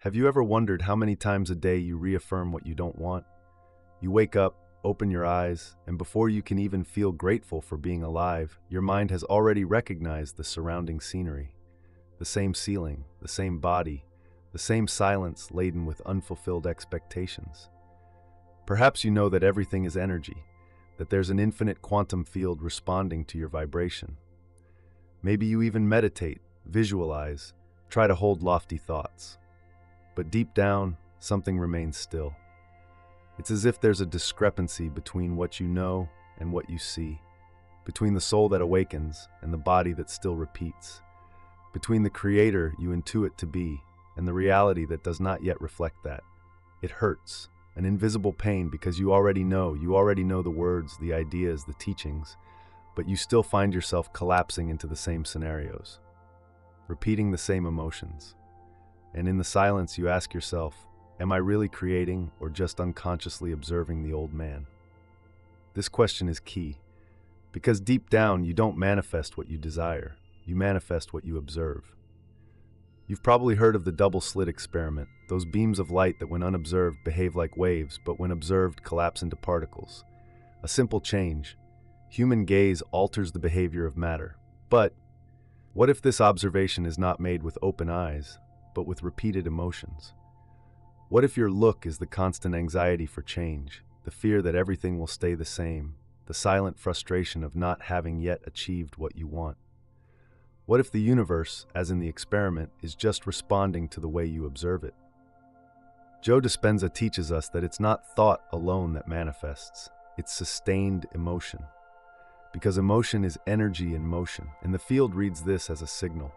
Have you ever wondered how many times a day you reaffirm what you don't want? You wake up, open your eyes, and before you can even feel grateful for being alive, your mind has already recognized the surrounding scenery. The same ceiling, the same body, the same silence laden with unfulfilled expectations. Perhaps you know that everything is energy, that there's an infinite quantum field responding to your vibration. Maybe you even meditate, visualize, try to hold lofty thoughts. But deep down, something remains still. It's as if there's a discrepancy between what you know and what you see, between the soul that awakens and the body that still repeats, between the creator you intuit to be and the reality that does not yet reflect that. It hurts, an invisible pain, because you already know the words, the ideas, the teachings, but you still find yourself collapsing into the same scenarios, repeating the same emotions. And in the silence, you ask yourself, am I really creating or just unconsciously observing the old man? This question is key, because deep down, you don't manifest what you desire. You manifest what you observe. You've probably heard of the double-slit experiment, those beams of light that when unobserved behave like waves, but when observed collapse into particles. A simple change. Human gaze alters the behavior of matter. But what if this observation is not made with open eyes, but with repeated emotions? What if your look is the constant anxiety for change, the fear that everything will stay the same, the silent frustration of not having yet achieved what you want? What if the universe, as in the experiment, is just responding to the way you observe it? Joe Dispenza teaches us that it's not thought alone that manifests, it's sustained emotion. Because emotion is energy in motion, and the field reads this as a signal.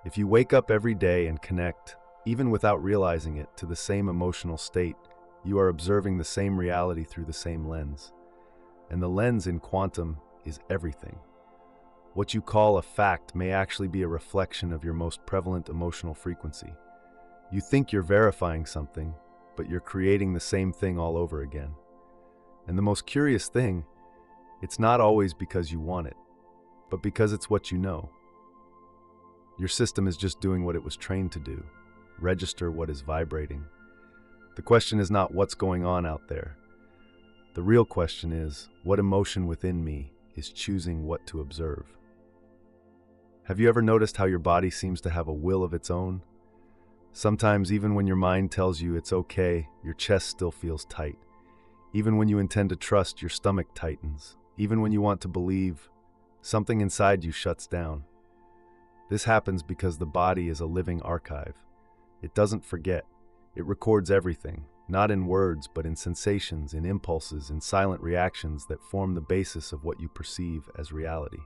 If you wake up every day and connect, even without realizing it, to the same emotional state, you are observing the same reality through the same lens. And the lens in quantum is everything. What you call a fact may actually be a reflection of your most prevalent emotional frequency. You think you're verifying something, but you're creating the same thing all over again. And the most curious thing, it's not always because you want it, but because it's what you know. Your system is just doing what it was trained to do, register what is vibrating. The question is not what's going on out there. The real question is, what emotion within me is choosing what to observe? Have you ever noticed how your body seems to have a will of its own? Sometimes, even when your mind tells you it's okay, your chest still feels tight. Even when you intend to trust, your stomach tightens. Even when you want to believe, something inside you shuts down. This happens because the body is a living archive. It doesn't forget. It records everything, not in words, but in sensations, in impulses, in silent reactions that form the basis of what you perceive as reality.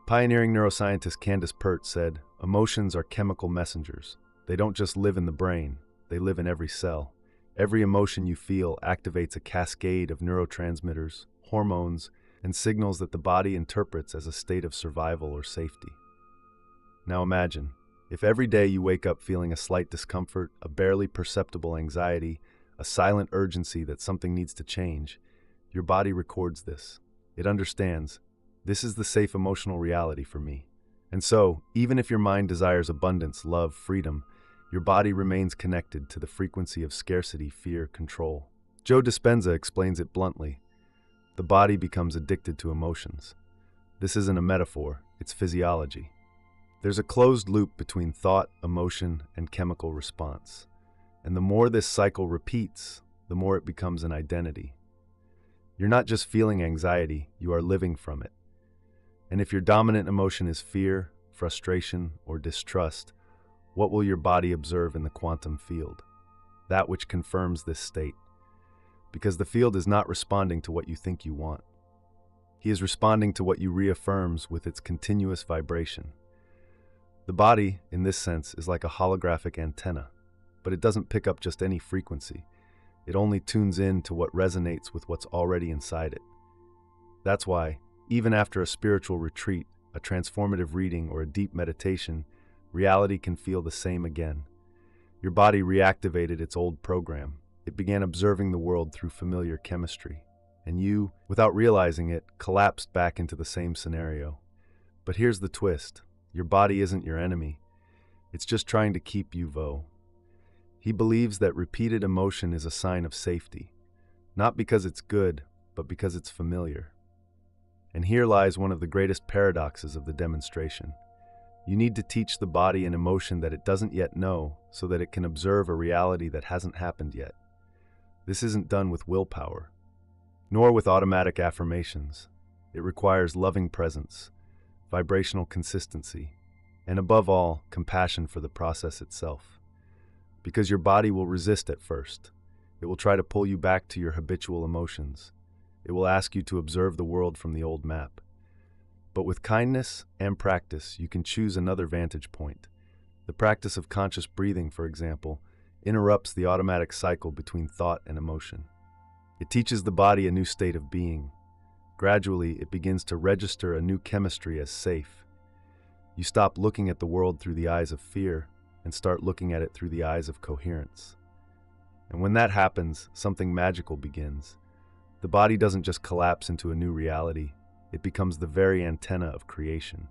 Pioneering neuroscientist Candace Pert said, emotions are chemical messengers. They don't just live in the brain, they live in every cell. Every emotion you feel activates a cascade of neurotransmitters, hormones, and signals that the body interprets as a state of survival or safety. Now imagine, if every day you wake up feeling a slight discomfort, a barely perceptible anxiety, a silent urgency that something needs to change, your body records this. It understands, this is the safe emotional reality for me. And so, even if your mind desires abundance, love, freedom, your body remains connected to the frequency of scarcity, fear, control. Joe Dispenza explains it bluntly. The body becomes addicted to emotions. This isn't a metaphor, it's physiology. There's a closed loop between thought, emotion, and chemical response. And the more this cycle repeats, the more it becomes an identity. You're not just feeling anxiety, you are living from it. And if your dominant emotion is fear, frustration, or distrust, what will your body observe in the quantum field? That which confirms this state. Because the field is not responding to what you think you want. He is responding to what you reaffirms with its continuous vibration. The body, in this sense, is like a holographic antenna, but it doesn't pick up just any frequency. It only tunes in to what resonates with what's already inside it. That's why, even after a spiritual retreat, a transformative reading, or a deep meditation, reality can feel the same again. Your body reactivated its old program. It began observing the world through familiar chemistry. And you, without realizing it, collapsed back into the same scenario. But here's the twist. Your body isn't your enemy. It's just trying to keep you vo. He believes that repeated emotion is a sign of safety, not because it's good, but because it's familiar. And here lies one of the greatest paradoxes of the demonstration. You need to teach the body an emotion that it doesn't yet know so that it can observe a reality that hasn't happened yet. This isn't done with willpower, nor with automatic affirmations. It requires loving presence, vibrational consistency, and above all, compassion for the process itself. Because your body will resist at first. It will try to pull you back to your habitual emotions. It will ask you to observe the world from the old map. But with kindness and practice, you can choose another vantage point. The practice of conscious breathing, for example, interrupts the automatic cycle between thought and emotion. It teaches the body a new state of being. Gradually, it begins to register a new chemistry as safe. You stop looking at the world through the eyes of fear and start looking at it through the eyes of coherence. And when that happens, something magical begins. The body doesn't just collapse into a new reality, it becomes the very antenna of creation.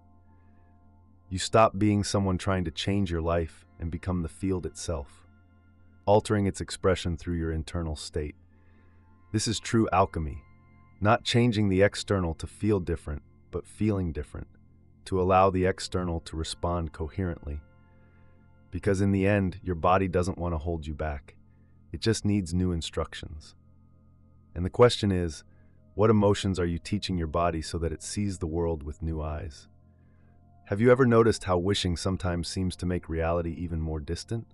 You stop being someone trying to change your life and become the field itself, altering its expression through your internal state. This is true alchemy, not changing the external to feel different, but feeling different, to allow the external to respond coherently. Because in the end, your body doesn't want to hold you back. It just needs new instructions. And the question is, what emotions are you teaching your body so that it sees the world with new eyes? Have you ever noticed how wishing sometimes seems to make reality even more distant?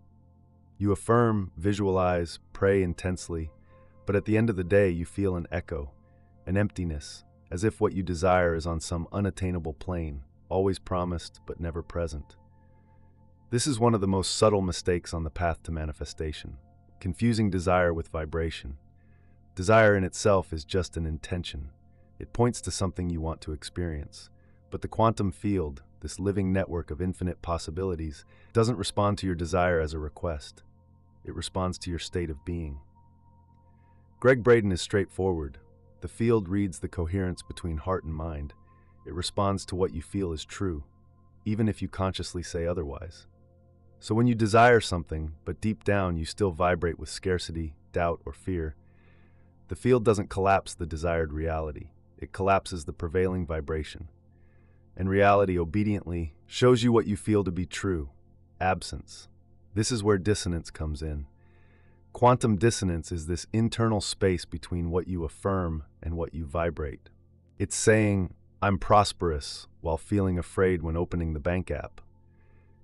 You affirm, visualize, pray intensely, but at the end of the day you feel an echo, an emptiness, as if what you desire is on some unattainable plane, always promised but never present. This is one of the most subtle mistakes on the path to manifestation, confusing desire with vibration. Desire in itself is just an intention. It points to something you want to experience. But the quantum field, this living network of infinite possibilities, doesn't respond to your desire as a request. It responds to your state of being. Greg Braden is straightforward. The field reads the coherence between heart and mind. It responds to what you feel is true, even if you consciously say otherwise. So when you desire something, but deep down you still vibrate with scarcity, doubt, or fear, the field doesn't collapse the desired reality. It collapses the prevailing vibration. And reality obediently shows you what you feel to be true, absence. This is where dissonance comes in. Quantum dissonance is this internal space between what you affirm and what you vibrate. It's saying, I'm prosperous, while feeling afraid when opening the bank app.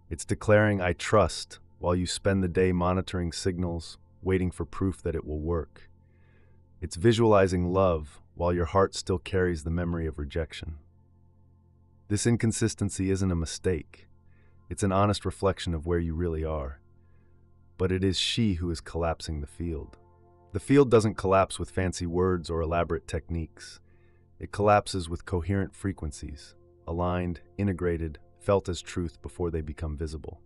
It's declaring, I trust, while you spend the day monitoring signals, waiting for proof that it will work. It's visualizing love, while your heart still carries the memory of rejection. This inconsistency isn't a mistake. It's an honest reflection of where you really are. But it is she who is collapsing the field. The field doesn't collapse with fancy words or elaborate techniques. It collapses with coherent frequencies, aligned, integrated, felt as truth before they become visible.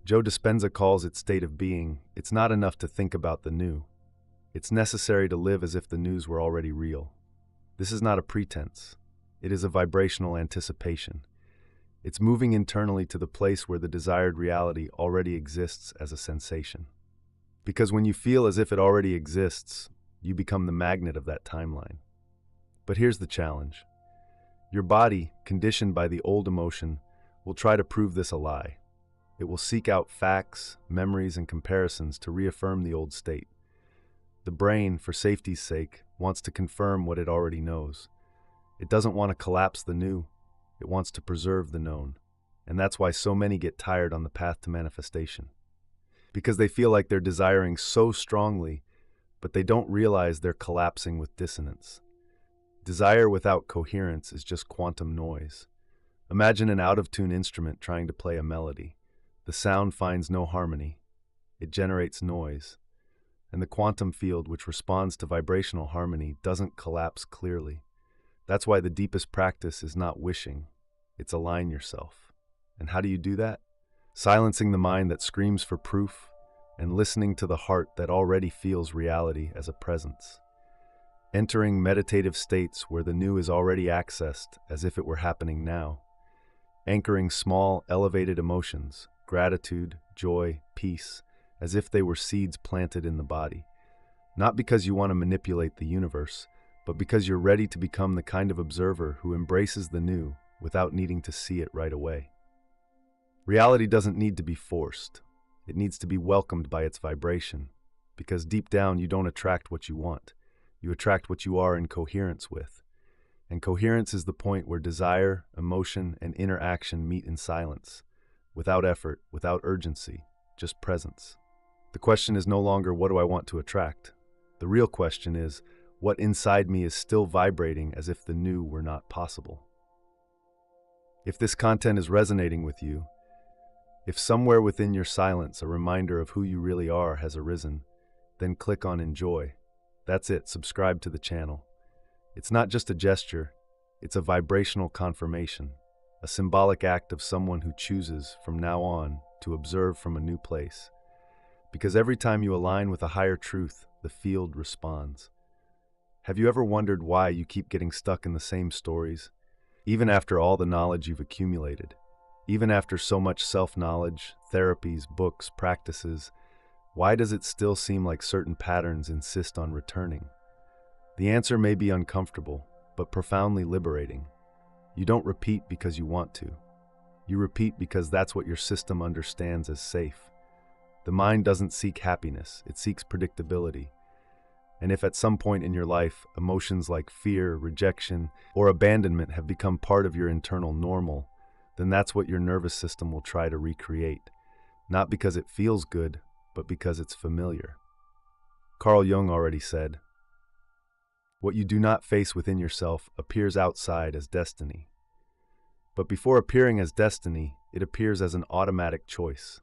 Joe Dispenza calls it state of being. It's not enough to think about the new. It's necessary to live as if the news were already real. This is not a pretense. It is a vibrational anticipation. It's moving internally to the place where the desired reality already exists as a sensation. Because when you feel as if it already exists, you become the magnet of that timeline. But here's the challenge. Your body, conditioned by the old emotion, will try to prove this a lie. It will seek out facts, memories, and comparisons to reaffirm the old state. The brain, for safety's sake, wants to confirm what it already knows. It doesn't want to collapse the new. It wants to preserve the known. And that's why so many get tired on the path to manifestation. Because they feel like they're desiring so strongly, but they don't realize they're collapsing with dissonance. Desire without coherence is just quantum noise. Imagine an out-of-tune instrument trying to play a melody. The sound finds no harmony. It generates noise. And the quantum field, which responds to vibrational harmony, doesn't collapse clearly. That's why the deepest practice is not wishing. It's align yourself. And how do you do that? Silencing the mind that screams for proof and listening to the heart that already feels reality as a presence. Entering meditative states where the new is already accessed as if it were happening now. Anchoring small, elevated emotions, gratitude, joy, peace, as if they were seeds planted in the body. Not because you want to manipulate the universe, but because you're ready to become the kind of observer who embraces the new without needing to see it right away. Reality doesn't need to be forced. It needs to be welcomed by its vibration, because deep down you don't attract what you want. You attract what you are in coherence with. And coherence is the point where desire, emotion, and inner action meet in silence, without effort, without urgency, just presence. The question is no longer, what do I want to attract? The real question is, what inside me is still vibrating as if the new were not possible? If this content is resonating with you, if somewhere within your silence a reminder of who you really are has arisen, then click on enjoy. That's it, subscribe to the channel. It's not just a gesture, it's a vibrational confirmation, a symbolic act of someone who chooses, from now on, to observe from a new place. Because every time you align with a higher truth, the field responds. Have you ever wondered why you keep getting stuck in the same stories? Even after all the knowledge you've accumulated, even after so much self-knowledge, therapies, books, practices, why does it still seem like certain patterns insist on returning? The answer may be uncomfortable, but profoundly liberating. You don't repeat because you want to. You repeat because that's what your system understands as safe. The mind doesn't seek happiness, it seeks predictability. And if at some point in your life, emotions like fear, rejection, or abandonment have become part of your internal normal, then that's what your nervous system will try to recreate. Not because it feels good, but because it's familiar. Carl Jung already said, "What you do not face within yourself appears outside as destiny. But before appearing as destiny, it appears as an automatic choice,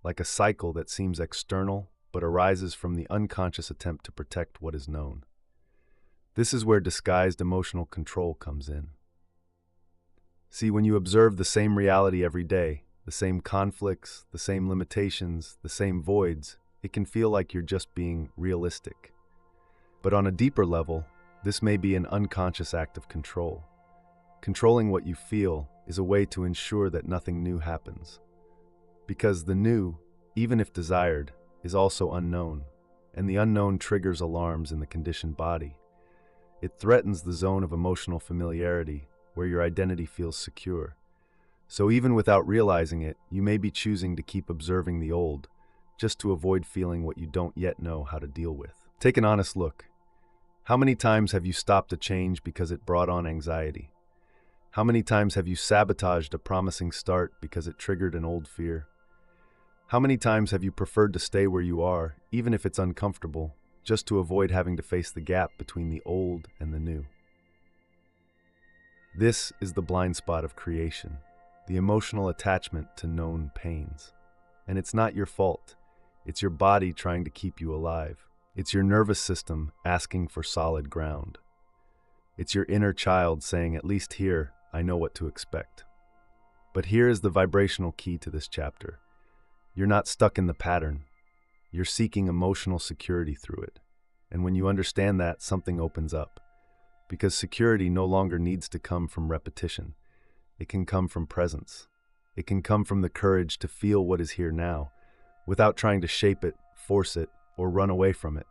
like a cycle that seems external but arises from the unconscious attempt to protect what is known." This is where disguised emotional control comes in. See, when you observe the same reality every day, the same conflicts, the same limitations, the same voids, it can feel like you're just being realistic. But on a deeper level, this may be an unconscious act of control. Controlling what you feel is a way to ensure that nothing new happens. Because the new, even if desired, is also unknown, and the unknown triggers alarms in the conditioned body. It threatens the zone of emotional familiarity, where your identity feels secure. So even without realizing it, you may be choosing to keep observing the old, just to avoid feeling what you don't yet know how to deal with. Take an honest look. How many times have you stopped a change because it brought on anxiety? How many times have you sabotaged a promising start because it triggered an old fear? How many times have you preferred to stay where you are, even if it's uncomfortable, just to avoid having to face the gap between the old and the new? This is the blind spot of creation, the emotional attachment to known pains. And it's not your fault. It's your body trying to keep you alive. It's your nervous system asking for solid ground. It's your inner child saying, at least here, I know what to expect. But here is the vibrational key to this chapter. You're not stuck in the pattern. You're seeking emotional security through it. And when you understand that, something opens up. Because security no longer needs to come from repetition. It can come from presence. It can come from the courage to feel what is here now, without trying to shape it, force it, or run away from it.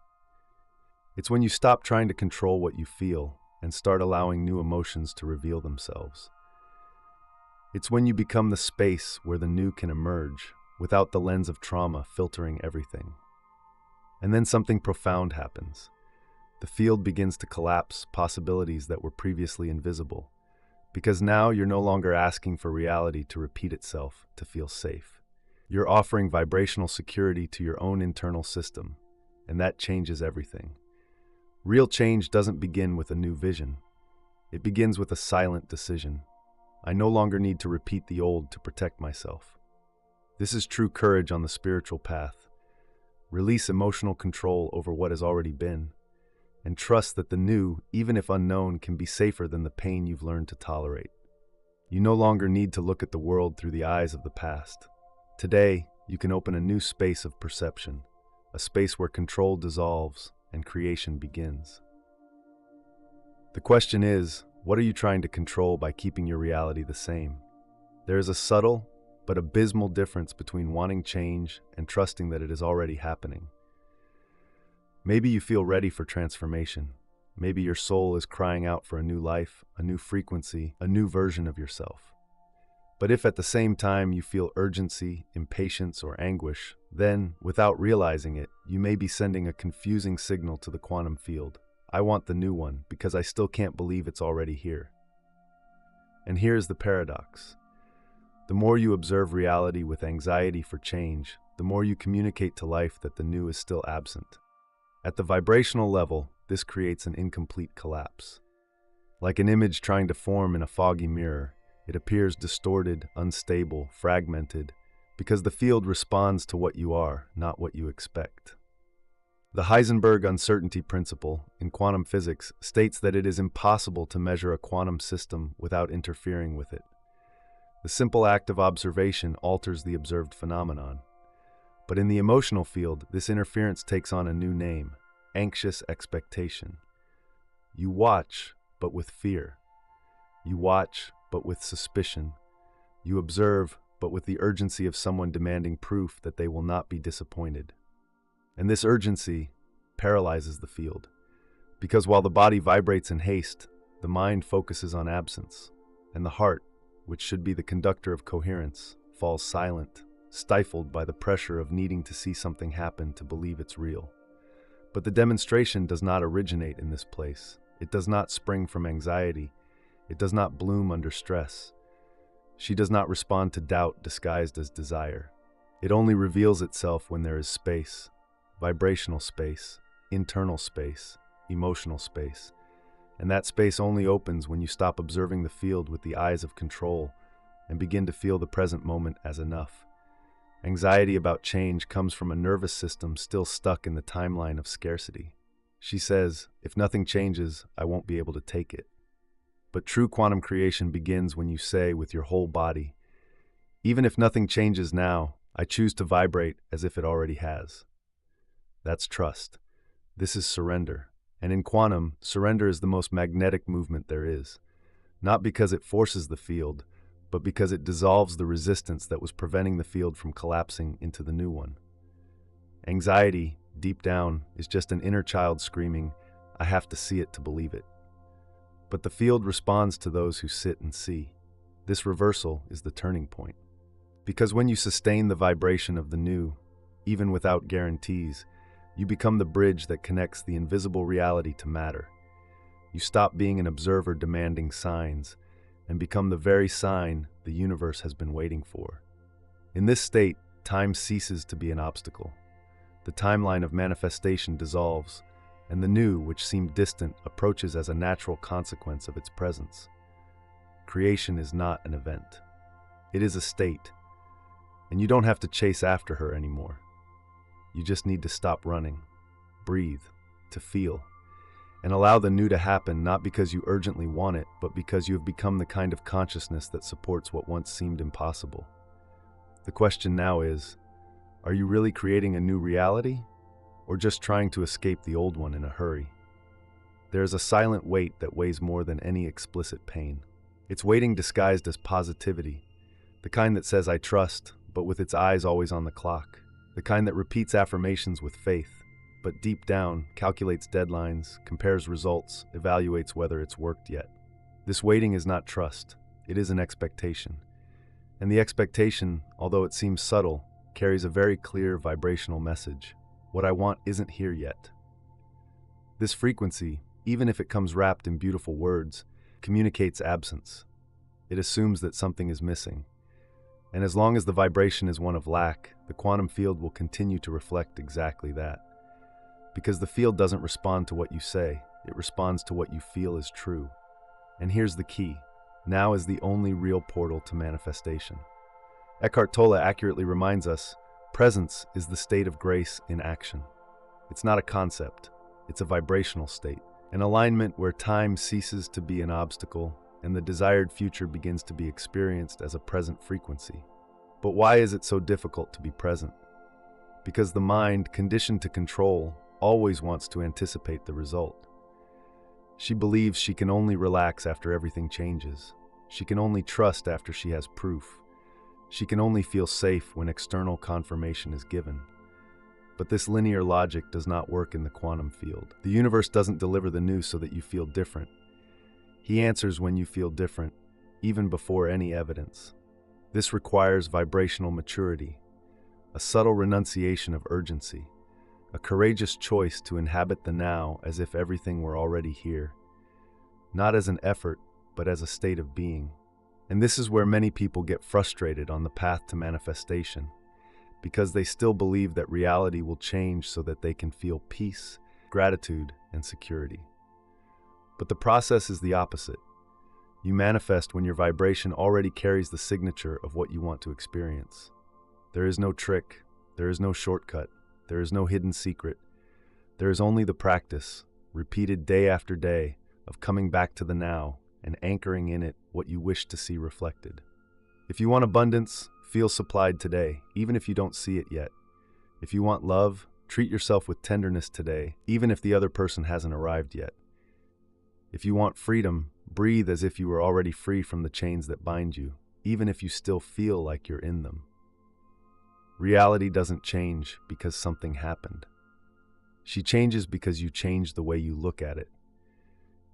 It's when you stop trying to control what you feel and start allowing new emotions to reveal themselves. It's when you become the space where the new can emerge, without the lens of trauma filtering everything. And then something profound happens. The field begins to collapse possibilities that were previously invisible, because now you're no longer asking for reality to repeat itself to feel safe. You're offering vibrational security to your own internal system, and that changes everything. Real change doesn't begin with a new vision. It begins with a silent decision. I no longer need to repeat the old to protect myself. This is true courage on the spiritual path. Release emotional control over what has already been, and trust that the new, even if unknown, can be safer than the pain you've learned to tolerate. You no longer need to look at the world through the eyes of the past. Today, you can open a new space of perception, a space where control dissolves and creation begins. The question is, what are you trying to control by keeping your reality the same? There is a subtle, but abysmal difference between wanting change and trusting that it is already happening. Maybe you feel ready for transformation. Maybe your soul is crying out for a new life, a new frequency, a new version of yourself. But if at the same time you feel urgency, impatience, or anguish, then, without realizing it, you may be sending a confusing signal to the quantum field. I want the new one because I still can't believe it's already here. And here's the paradox. The more you observe reality with anxiety for change, the more you communicate to life that the new is still absent. At the vibrational level, this creates an incomplete collapse. Like an image trying to form in a foggy mirror, it appears distorted, unstable, fragmented, because the field responds to what you are, not what you expect. The Heisenberg uncertainty principle in quantum physics states that it is impossible to measure a quantum system without interfering with it. The simple act of observation alters the observed phenomenon. But in the emotional field, this interference takes on a new name: anxious expectation. You watch, but with fear. You watch, but with suspicion. You observe, but with the urgency of someone demanding proof that they will not be disappointed. And this urgency paralyzes the field, because while the body vibrates in haste, the mind focuses on absence, and the heart, which should be the conductor of coherence, falls silent, stifled by the pressure of needing to see something happen to believe it's real. But the demonstration does not originate in this place. It does not spring from anxiety. It does not bloom under stress. She does not respond to doubt disguised as desire. It only reveals itself when there is space, vibrational space, internal space, emotional space. And that space only opens when you stop observing the field with the eyes of control and begin to feel the present moment as enough. Anxiety about change comes from a nervous system still stuck in the timeline of scarcity. She says, if nothing changes, I won't be able to take it. But true quantum creation begins when you say with your whole body, even if nothing changes now, I choose to vibrate as if it already has. That's trust. This is surrender. And in quantum, surrender is the most magnetic movement there is. Not because it forces the field, but because it dissolves the resistance that was preventing the field from collapsing into the new one. Anxiety, deep down, is just an inner child screaming, I have to see it to believe it. But the field responds to those who sit and see. This reversal is the turning point. Because when you sustain the vibration of the new, even without guarantees, you become the bridge that connects the invisible reality to matter. You stop being an observer demanding signs and become the very sign the universe has been waiting for. In this state, time ceases to be an obstacle. The timeline of manifestation dissolves, and the new, which seemed distant, approaches as a natural consequence of its presence. Creation is not an event. It is a state, and you don't have to chase after her anymore. You just need to stop running, breathe, to feel, and allow the new to happen not because you urgently want it, but because you have become the kind of consciousness that supports what once seemed impossible. The question now is, are you really creating a new reality, or just trying to escape the old one in a hurry? There is a silent weight that weighs more than any explicit pain. It's waiting disguised as positivity, the kind that says I trust, but with its eyes always on the clock. The kind that repeats affirmations with faith, but deep down calculates deadlines, compares results, evaluates whether it's worked yet. This waiting is not trust, it is an expectation. And the expectation, although it seems subtle, carries a very clear vibrational message. What I want isn't here yet. This frequency, even if it comes wrapped in beautiful words, communicates absence. It assumes that something is missing. And as long as the vibration is one of lack, the quantum field will continue to reflect exactly that. Because the field doesn't respond to what you say, it responds to what you feel is true. And here's the key. Now is the only real portal to manifestation. Eckhart Tolle accurately reminds us, presence is the state of grace in action. It's not a concept, it's a vibrational state. An alignment where time ceases to be an obstacle and the desired future begins to be experienced as a present frequency. But why is it so difficult to be present? Because the mind, conditioned to control, always wants to anticipate the result. She believes she can only relax after everything changes. She can only trust after she has proof. She can only feel safe when external confirmation is given. But this linear logic does not work in the quantum field. The universe doesn't deliver the news so that you feel different. He answers when you feel different, even before any evidence. This requires vibrational maturity, a subtle renunciation of urgency, a courageous choice to inhabit the now as if everything were already here, not as an effort, but as a state of being. And this is where many people get frustrated on the path to manifestation, because they still believe that reality will change so that they can feel peace, gratitude, and security. But the process is the opposite. You manifest when your vibration already carries the signature of what you want to experience. There is no trick, there is no shortcut, there is no hidden secret. There is only the practice, repeated day after day, of coming back to the now and anchoring in it what you wish to see reflected. If you want abundance, feel supplied today, even if you don't see it yet. If you want love, treat yourself with tenderness today, even if the other person hasn't arrived yet. If you want freedom, breathe as if you were already free from the chains that bind you, even if you still feel like you're in them. Reality doesn't change because something happened. She changes because you change the way you look at it.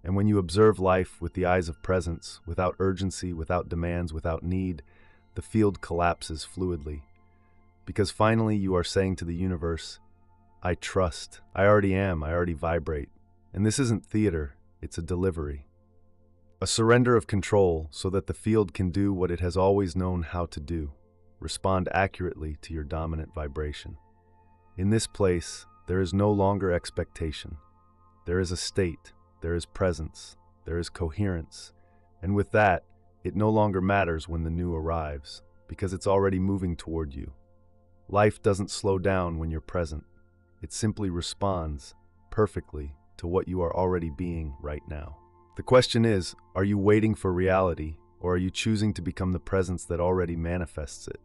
And when you observe life with the eyes of presence, without urgency, without demands, without need, the field collapses fluidly. Because finally you are saying to the universe, I trust, I already am, I already vibrate. And this isn't theater, it's a delivery. A surrender of control so that the field can do what it has always known how to do, respond accurately to your dominant vibration. In this place, there is no longer expectation. There is a state, there is presence, there is coherence, and with that, it no longer matters when the new arrives, because it's already moving toward you. Life doesn't slow down when you're present. It simply responds perfectly to what you are already being right now. The question is, are you waiting for reality, or are you choosing to become the presence that already manifests it?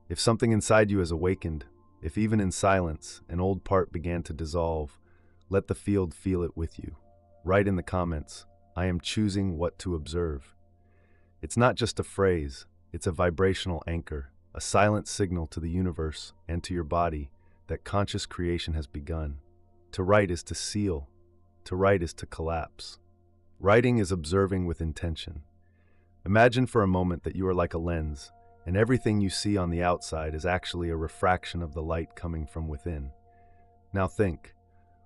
If something inside you has awakened, if even in silence an old part began to dissolve, let the field feel it with you. Write in the comments, I am choosing what to observe. It's not just a phrase, it's a vibrational anchor, a silent signal to the universe and to your body that conscious creation has begun. To write is to seal, to write is to collapse. Writing is observing with intention. Imagine for a moment that you are like a lens, and everything you see on the outside is actually a refraction of the light coming from within. Now think,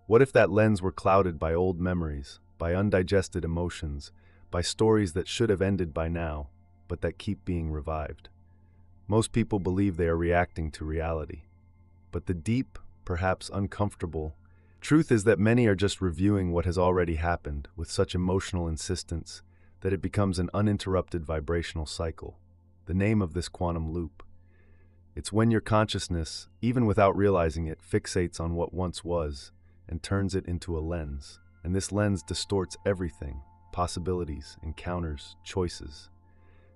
what if that lens were clouded by old memories, by undigested emotions, by stories that should have ended by now, but that keep being revived? Most people believe they are reacting to reality. But the deep, perhaps uncomfortable, truth is that many are just reviewing what has already happened with such emotional insistence that it becomes an uninterrupted vibrational cycle. The name of this quantum loop. It's when your consciousness, even without realizing it, fixates on what once was and turns it into a lens. And this lens distorts everything, possibilities, encounters, choices.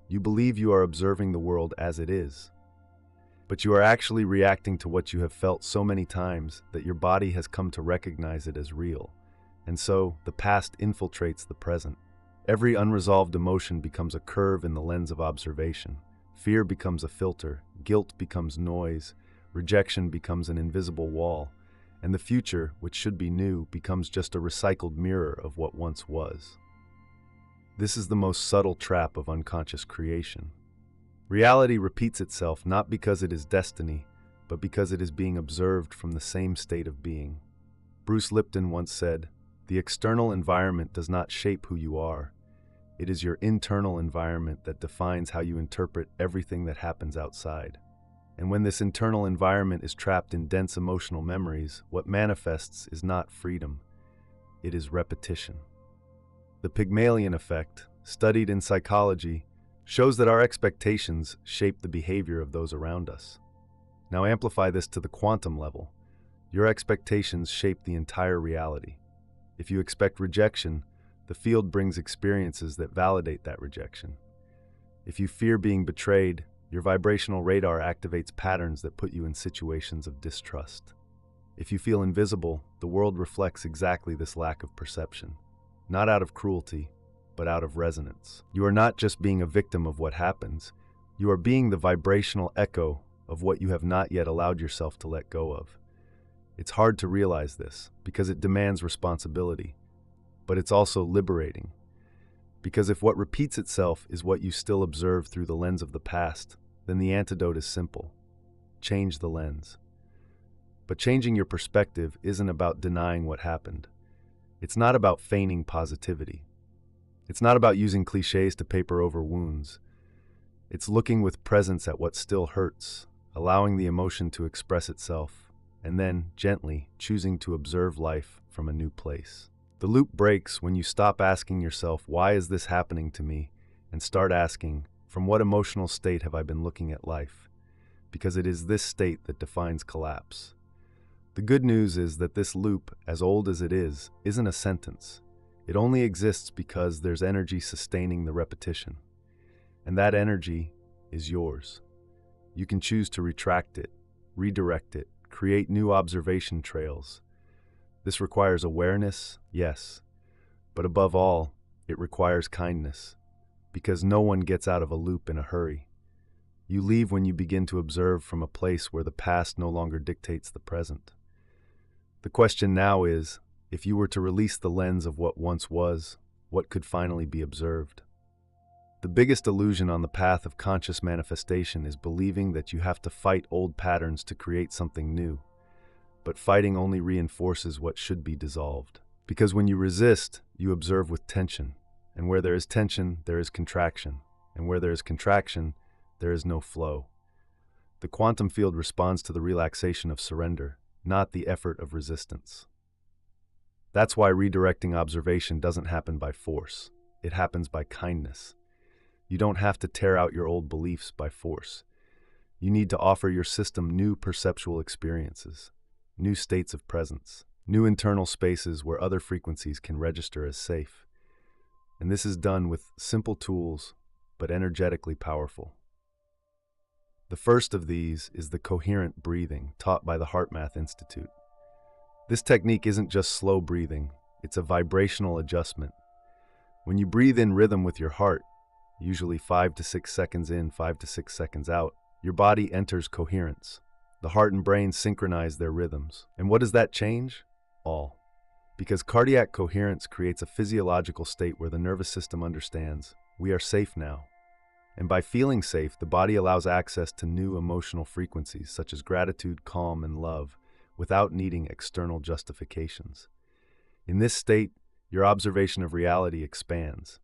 You believe you are observing the world as it is, but you are actually reacting to what you have felt so many times that your body has come to recognize it as real. And so, the past infiltrates the present. Every unresolved emotion becomes a curve in the lens of observation. Fear becomes a filter, guilt becomes noise, rejection becomes an invisible wall, and the future, which should be new, becomes just a recycled mirror of what once was. This is the most subtle trap of unconscious creation. Reality repeats itself not because it is destiny, but because it is being observed from the same state of being. Bruce Lipton once said, "The external environment does not shape who you are. It is your internal environment that defines how you interpret everything that happens outside." And when this internal environment is trapped in dense emotional memories, what manifests is not freedom, it is repetition. The Pygmalion effect, studied in psychology, shows that our expectations shape the behavior of those around us. Now amplify this to the quantum level. Your expectations shape the entire reality. If you expect rejection, the field brings experiences that validate that rejection. If you fear being betrayed, your vibrational radar activates patterns that put you in situations of distrust. If you feel invisible, the world reflects exactly this lack of perception. Not out of cruelty, but out of resonance. You are not just being a victim of what happens, You are being the vibrational echo of what you have not yet allowed yourself to let go of. It's hard to realize this because it demands responsibility, but it's also liberating. Because if what repeats itself is what you still observe through the lens of the past, then the antidote is simple. Change the lens. But changing your perspective isn't about denying what happened. It's not about feigning positivity. It's not about using cliches to paper over wounds. It's looking with presence at what still hurts, allowing the emotion to express itself, and then, gently, choosing to observe life from a new place. The loop breaks when you stop asking yourself, why is this happening to me? And start asking, from what emotional state have I been looking at life? Because it is this state that defines collapse. The good news is that this loop, as old as it is, isn't a sentence. It only exists because there's energy sustaining the repetition. And that energy is yours. You can choose to retract it, redirect it, create new observation trails. This requires awareness, yes, but above all, it requires kindness, because no one gets out of a loop in a hurry. You leave when you begin to observe from a place where the past no longer dictates the present. The question now is, if you were to release the lens of what once was, what could finally be observed? The biggest illusion on the path of conscious manifestation is believing that you have to fight old patterns to create something new. But fighting only reinforces what should be dissolved. Because when you resist, you observe with tension. And where there is tension, there is contraction. And where there is contraction, there is no flow. The quantum field responds to the relaxation of surrender, not the effort of resistance. That's why redirecting observation doesn't happen by force. It happens by kindness. You don't have to tear out your old beliefs by force. You need to offer your system new perceptual experiences, new states of presence, new internal spaces where other frequencies can register as safe. And this is done with simple tools, but energetically powerful. The first of these is the coherent breathing taught by the HeartMath Institute. This technique isn't just slow breathing, it's a vibrational adjustment. When you breathe in rhythm with your heart, usually 5 to 6 seconds in, 5 to 6 seconds out, your body enters coherence. The heart and brain synchronize their rhythms. And what does that change? All. Because cardiac coherence creates a physiological state where the nervous system understands, we are safe now. And by feeling safe, the body allows access to new emotional frequencies such as gratitude, calm, and love, without needing external justifications. In this state, your observation of reality expands.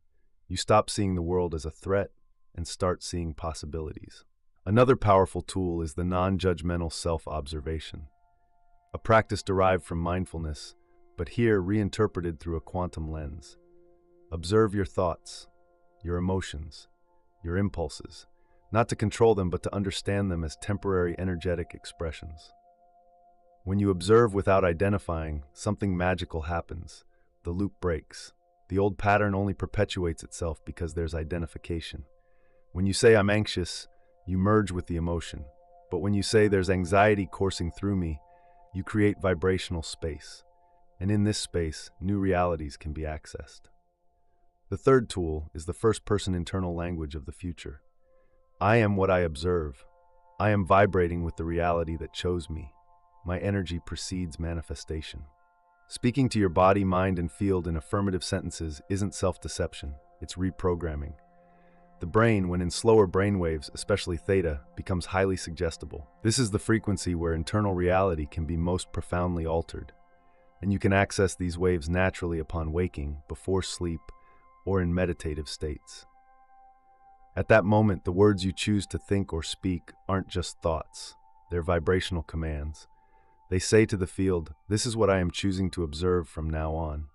You stop seeing the world as a threat and start seeing possibilities. Another powerful tool is the non-judgmental self-observation, a practice derived from mindfulness, but here reinterpreted through a quantum lens. Observe your thoughts, your emotions, your impulses, not to control them, but to understand them as temporary energetic expressions. When you observe without identifying, something magical happens. The loop breaks. The old pattern only perpetuates itself because there's identification. When you say, I'm anxious, you merge with the emotion. But when you say there's anxiety coursing through me, you create vibrational space. And in this space, new realities can be accessed. The third tool is the first-person internal language of the future. I am what I observe. I am vibrating with the reality that chose me. My energy precedes manifestation. Speaking to your body, mind, and field in affirmative sentences isn't self-deception, it's reprogramming. The brain, when in slower brainwaves, especially theta, becomes highly suggestible. This is the frequency where internal reality can be most profoundly altered. And you can access these waves naturally upon waking, before sleep, or in meditative states. At that moment, the words you choose to think or speak aren't just thoughts, they're vibrational commands. They say to the field, this is what I am choosing to observe from now on.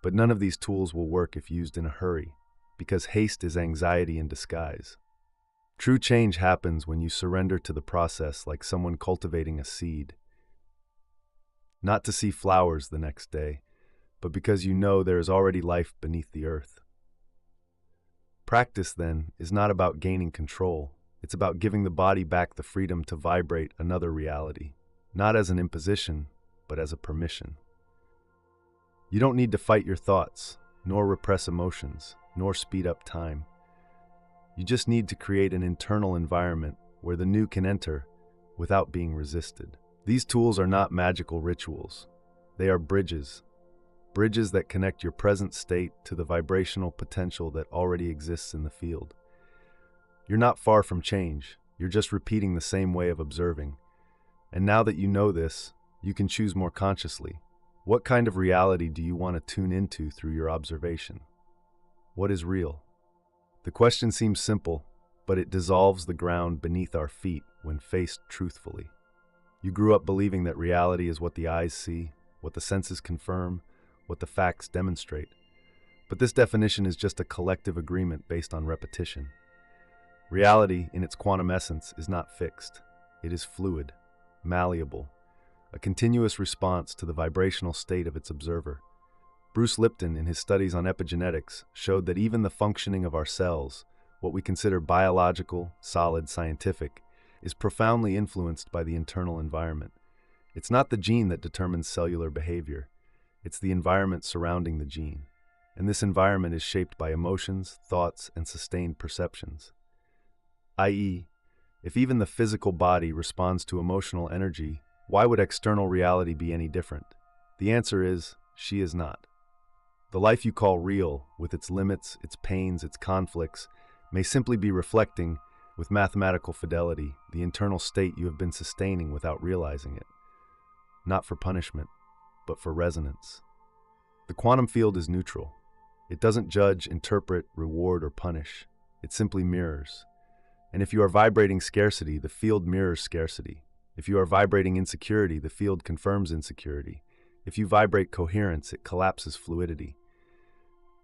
But none of these tools will work if used in a hurry, because haste is anxiety in disguise. True change happens when you surrender to the process like someone cultivating a seed. Not to see flowers the next day, but because you know there is already life beneath the earth. Practice, then, is not about gaining control. It's about giving the body back the freedom to vibrate another reality. Not as an imposition, but as a permission. You don't need to fight your thoughts, nor repress emotions, nor speed up time. You just need to create an internal environment where the new can enter without being resisted. These tools are not magical rituals. They are bridges that connect your present state to the vibrational potential that already exists in the field. You're not far from change. You're just repeating the same way of observing. And now that you know this, you can choose more consciously. What kind of reality do you want to tune into through your observation? What is real? The question seems simple, but it dissolves the ground beneath our feet when faced truthfully. You grew up believing that reality is what the eyes see, what the senses confirm, what the facts demonstrate. But this definition is just a collective agreement based on repetition. Reality, in its quantum essence, is not fixed. It is fluid, malleable, a continuous response to the vibrational state of its observer. Bruce Lipton, in his studies on epigenetics, showed that even the functioning of our cells, what we consider biological, solid, scientific, is profoundly influenced by the internal environment. It's not the gene that determines cellular behavior. It's the environment surrounding the gene. And this environment is shaped by emotions, thoughts, and sustained perceptions. i.e., if even the physical body responds to emotional energy, why would external reality be any different? The answer is, she is not. The life you call real, with its limits, its pains, its conflicts, may simply be reflecting, with mathematical fidelity, the internal state you have been sustaining without realizing it. Not for punishment, but for resonance. The quantum field is neutral. It doesn't judge, interpret, reward, or punish. It simply mirrors. And if you are vibrating scarcity, the field mirrors scarcity. If you are vibrating insecurity, the field confirms insecurity. If you vibrate coherence, it collapses fluidity.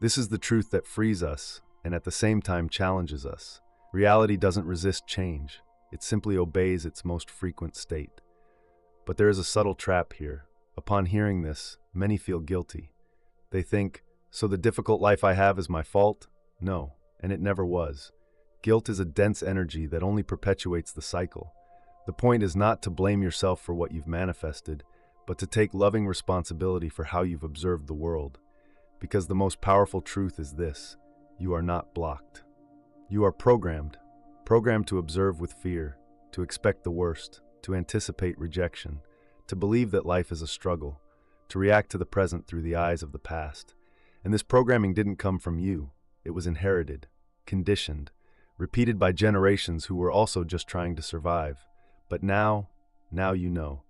This is the truth that frees us and at the same time challenges us. Reality doesn't resist change. It simply obeys its most frequent state. But there is a subtle trap here. Upon hearing this, many feel guilty. They think, so the difficult life I have is my fault? No, and it never was. Guilt is a dense energy that only perpetuates the cycle. The point is not to blame yourself for what you've manifested, but to take loving responsibility for how you've observed the world. Because the most powerful truth is this: you are not blocked. You are programmed to observe with fear, to expect the worst, to anticipate rejection, to believe that life is a struggle, to react to the present through the eyes of the past. And this programming didn't come from you. It was inherited, conditioned, repeated by generations who were also just trying to survive. But now you know.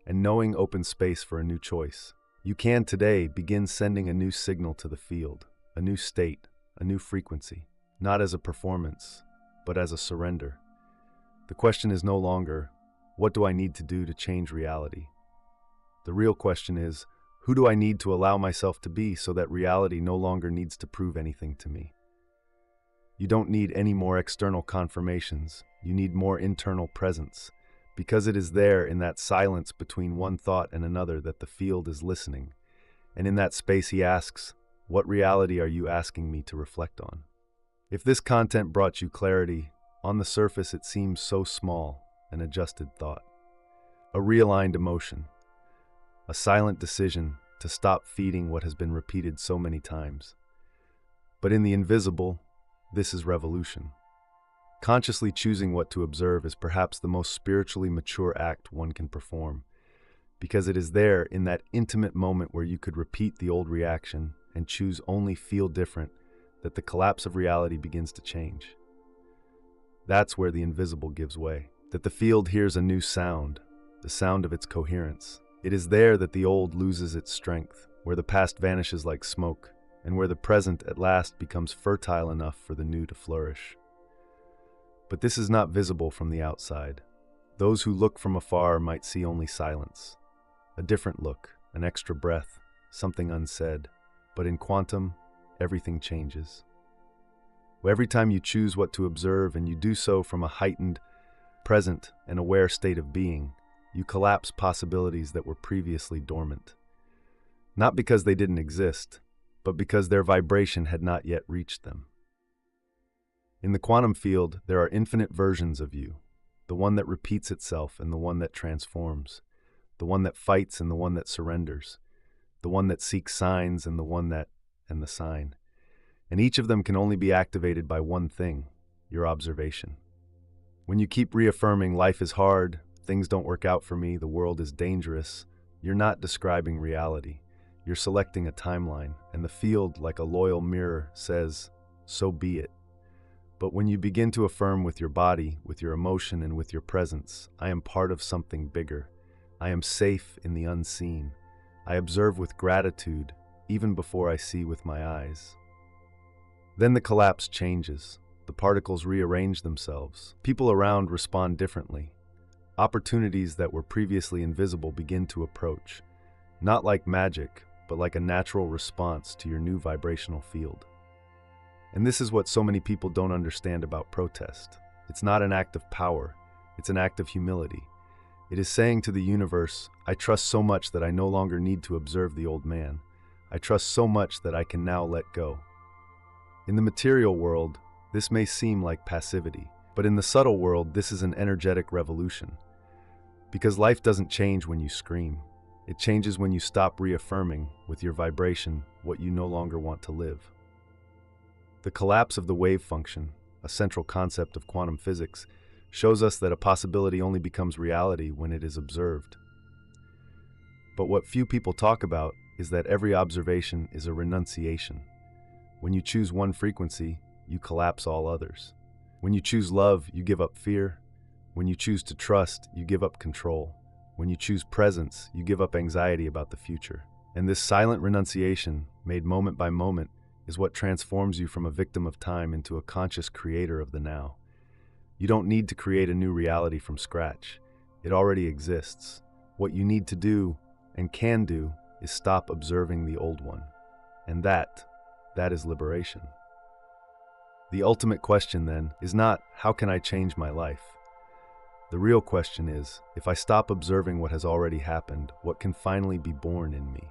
And knowing opens space for a new choice. You can today begin sending a new signal to the field, a new state, a new frequency, not as a performance, but as a surrender. The question is no longer, what do I need to do to change reality? The real question is, who do I need to allow myself to be so that reality no longer needs to prove anything to me? You don't need any more external confirmations. You need more internal presence, because it is there in that silence between one thought and another that the field is listening. And in that space he asks, what reality are you asking me to reflect on? If this content brought you clarity, on the surface it seems so small, an adjusted thought. A realigned emotion. A silent decision to stop feeding what has been repeated so many times. But in the invisible, this is revolution. Consciously choosing what to observe is perhaps the most spiritually mature act one can perform, because it is there in that intimate moment where you could repeat the old reaction and choose only feel different that the collapse of reality begins to change. That's where the invisible gives way, that the field hears a new sound, the sound of its coherence. It is there that the old loses its strength, where the past vanishes like smoke, and where the present at last becomes fertile enough for the new to flourish. But this is not visible from the outside. Those who look from afar might see only silence, a different look, an extra breath, something unsaid. But in quantum, everything changes. Every time you choose what to observe and you do so from a heightened, present, and aware state of being, you collapse possibilities that were previously dormant. Not because they didn't exist, but because their vibration had not yet reached them. In the quantum field, there are infinite versions of you, the one that repeats itself and the one that transforms, the one that fights and the one that surrenders, the one that seeks signs and the sign. And each of them can only be activated by one thing, your observation. When you keep reaffirming life is hard, things don't work out for me, the world is dangerous, you're not describing reality. You're selecting a timeline, and the field, like a loyal mirror, says, so be it. But when you begin to affirm with your body, with your emotion, and with your presence, I am part of something bigger. I am safe in the unseen. I observe with gratitude, even before I see with my eyes. Then the collapse changes. The particles rearrange themselves. People around respond differently. Opportunities that were previously invisible begin to approach, not like magic, but like a natural response to your new vibrational field. And this is what so many people don't understand about protest. It's not an act of power, it's an act of humility. It is saying to the universe, I trust so much that I no longer need to observe the old man. I trust so much that I can now let go. In the material world, this may seem like passivity, but in the subtle world, this is an energetic revolution. Because life doesn't change when you scream. It changes when you stop reaffirming, with your vibration, what you no longer want to live. The collapse of the wave function, a central concept of quantum physics, shows us that a possibility only becomes reality when it is observed. But what few people talk about is that every observation is a renunciation. When you choose one frequency, you collapse all others. When you choose love, you give up fear. When you choose to trust, you give up control. When you choose presence, you give up anxiety about the future. And this silent renunciation, made moment by moment, is what transforms you from a victim of time into a conscious creator of the now. You don't need to create a new reality from scratch. It already exists. What you need to do, and can do, is stop observing the old one. And that is liberation. The ultimate question, then, is not, how can I change my life? The real question is, if I stop observing what has already happened, what can finally be born in me?